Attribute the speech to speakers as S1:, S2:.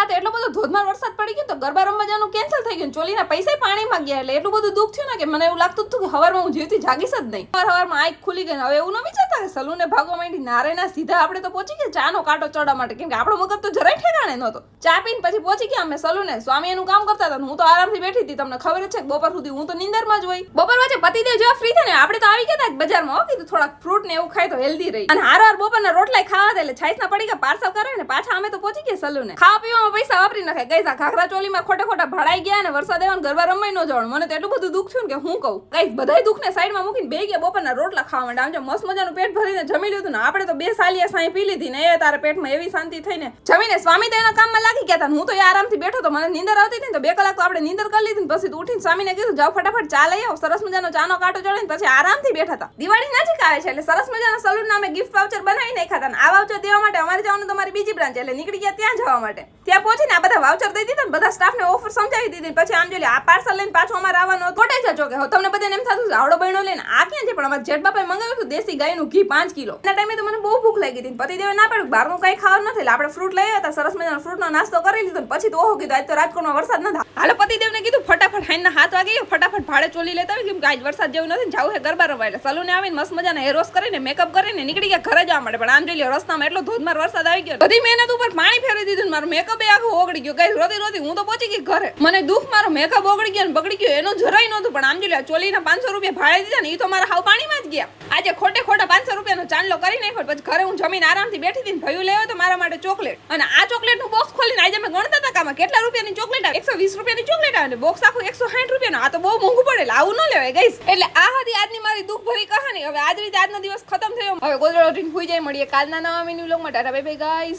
S1: રાતે એટલો બધો ધોધમાર વરસાદ પડી ગયો તો ગરબા રમવા જવાનું કેન્સલ થઈ ગયું. ચોલીના પૈસા પાણીમાં ગયા એટલે એટલું બધું દુઃખ થયું ને કે મને એવું લાગતું હતું કે હવારમાં હું જીવતી જાગીશ જ નહીં. હવારમાં આંખ ખુલી ગઈ. હવે એવું ન વિચારતા કે સલૂને ભાગવા માંડી નારેના સીધા આપણે તો પહોંચી ગયા ચાનો કાંટો ચડવા માટે, કેમ કે આપણો મગજ તો જરાય ઠેકાણે નહોતો. ચા પીને પછી પહોંચી ગયા અમે સલૂને. સ્વામી એનું કામ કરતા હતા, હું તો આરામથી બેઠી હતી. તમને ખબર જ છે કે બપોર સુધી હું તો નીંદરમાં જ હોય. બપોર વચ્ચે પતિદેવ જેવા ફ્રી થાય ને આપણે તો આવી ગયા હતા બજારમાં. કીધું થોડાક ફ્રૂટ ને એવું ખાય તો હેલ્ધી રહી. અને હાર બપોરના રોટલા ખાવા હતા એટલે છાઈસના પડીકા પાર્સલ કરે ને પાછા અમે તો પહોંચી ગયા સલૂને. ખાવા પીવામાં પૈસા વાપરી નાખે. ગઈ ઘાઘરા ચોલીમાં ખોટા ભળાઈ ગયા અને વરસાદ આવ્યો ગરબા રમાઈ ન જવાનું. મને તો એટલું બધું દુઃખ થયું કે હું કહું. કઈ બધાય દુઃખને સાઈડમાં મૂકીને બે ગયા બપોરના રોટલા ખાવા માંડ્યા. આમ જો મસ્ત મજાનું પેટ ભરીને જમી લીધું ને આપણે તો 2 સાલિયા સાઈ પી લીધી ને એ તારા પેટમાં એવી શાંતિ થઈને જમીને સ્વામી તો એના કામમાં લાગી ગયા હતા. હું તો આરામથી બેઠો તો મને નીંદર આવતી હતી તો 2 કલાક તો આપણે નીંદર કરી લીધી. પછી ઉઠીને સ્વામીને કીધું જાઓ ફટાફટ ચા લઈ આવો. સરસ મજાનો ચાનો કાંટો ચડીને પછી આરામથી બેઠા હતા. દિવાળી નજીક આવે છે એટલે સરસ મજાના સલૂનના અમે ગિફ્ટ વાઉચર બનાવી નાખ્યા હતા. આ વાઉચર દેવા માટે અમારે જવાનું તમારી બીજી બ્રાન્ચ એટલે નીકળી ગયા ત્યાં જવા માટે. ત્યાં પહોંચીને આ બધા વાઉચર દઈ દીધા ને બધા સ્ટાફને ઓફર સમજાવી દીધી. પછી આમ જોઈ આ પાર્સલ લઈને પાછું અમારે આવવાનું કોટે જજો કે તમને બધાને એમ થતું આવડો બહેનો લઈને આ ક્યાં છે, પણ અમારે જેઠ બાપાએ મંગાવ્યું હતું દેશી ગાયનું ઘી 5 કિલો. એના ટાઈમે તો મને બહુ ભૂખ લાગી હતી. પતિદેવે ના પાડ્યું બહારનું કઈ ખાવાનું નથી એટલે આપણે ફ્રૂટ લઈ આવ્યા હતા. સરસ મજાનો ફ્રૂટનો નાસ્તો કરી લીધો. પછી તો ઓહો કીધું આજ તો રાજકોટમાં વરસાદ ન થાય. હાલો પતિદેવને કીધું ફટાફટ હાઈના 7 વાગે ફટાફટ ભાડે ચોલી લેતા આવી કેમ કે આજ વરસાદ જેવું નથી. જાવું છે ગરબા રમવા એટલે સલૂને આવીને મસ્ત મજાના હેર વોશ કરીને મેકઅપ કરીને નીકળી ગયા ઘરે જવા માટે. પણ આમ જોઈ લો રસ્તામાં એટલો ધોધમાર વરસાદ આવી ગયો બધી મહેનત ઉપર પાણી ફેરવી દીધું. મારો મેકઅપ આખો ઓગળી ગયો. કઈ રોતી હું તો પહોંચી ગઈ ઘરે. મને દુઃખ મારો મેકઅપ ઓગળી ગયો ને બગડી ગયો એનો જરાય નહોતું. પણ આમ જોઈ લો ચોલીના 500 રૂપિયા ભાડે દીધા ને એ તો મારા હાવ પાણીમાં જ ગયા. આજે ખોટા 500 રૂપિયાનો ચાંદલો કરી નાખ્યો. પછી ઘરે હું જમીન આરામથી બેઠી હતી. ભયું લેવો તો મારા માટે ચોકલેટ. અને આ ચોકલેટનું બોક્સ ખોલીને આજે મેં ગણતા હતા કામાં કેટલા રૂપિયાની ચોકલેટ આવે. 120 રૂપિયાની ચોકલેટ આવે ને બોક્સ આખું 160 રૂપિયાનું. આ તો બહુ મોંઘું પડે. આવું ન લેવાય ગઈસ. એટલે આ હતી આજની મારી દુઃખ ભરી કહાની. હવે આજ રીતે આજનો દિવસ ખતમ થયો. હવે ગોદડો ઉઠીને સુઈ જાય. મળીએ કાલના નવા મેન્યુ વ્લોગમાં. Tata bye bye guys.